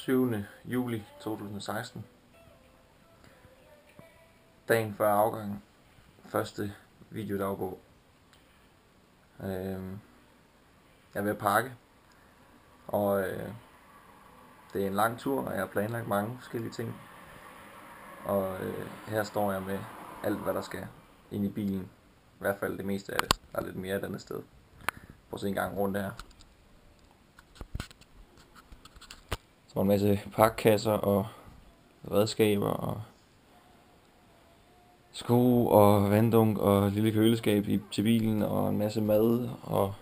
7. juli 2016. Dagen før afgangen. Første videodagbog. Jeg er ved at pakke. Og det er en lang tur, og jeg har planlagt mange forskellige ting. Og her står jeg med alt, hvad der skal ind i bilen. I hvert fald det meste af det. Der er lidt mere et andet sted. Prøv at se en gang rundt her. Så er en masse pakkasser og redskaber og sko og vanddunk og et lille køleskab til bilen og en masse mad og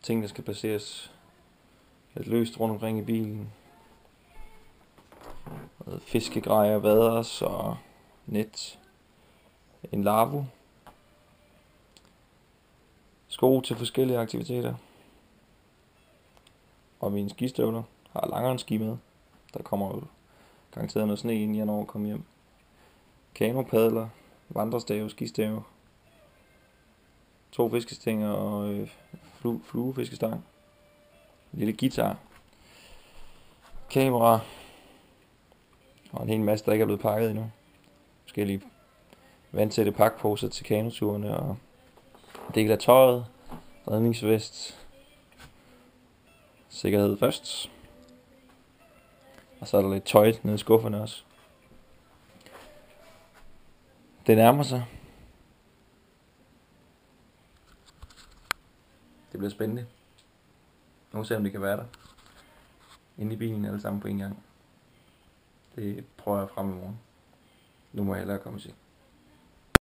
ting, der skal placeres lidt løst rundt omkring i bilen. Fiskegrejer, vaders og net. En lavvo. Sko til forskellige aktiviteter. Og mine skistøvler har langrensski med. Der kommer jo garanteret noget sne, inden jeg når at komme hjem. Kanopadler, vandrestave, skistave. 2 fiskestænger og fluefiskestang. En lille guitar. Kamera. Og en hel masse, der ikke er blevet pakket endnu. Forskellige vandtætte pakposer til kanoturene og del af tøjet, redningsvest, sikkerhed først. Og så er der lidt tøj nede i skufferne også. Det nærmer sig. Det bliver spændende. Nu må vi se, om det kan være der. Inde i bilen alle sammen på en gang. Det prøver jeg frem i morgen. Nu må jeg hellere komme og se.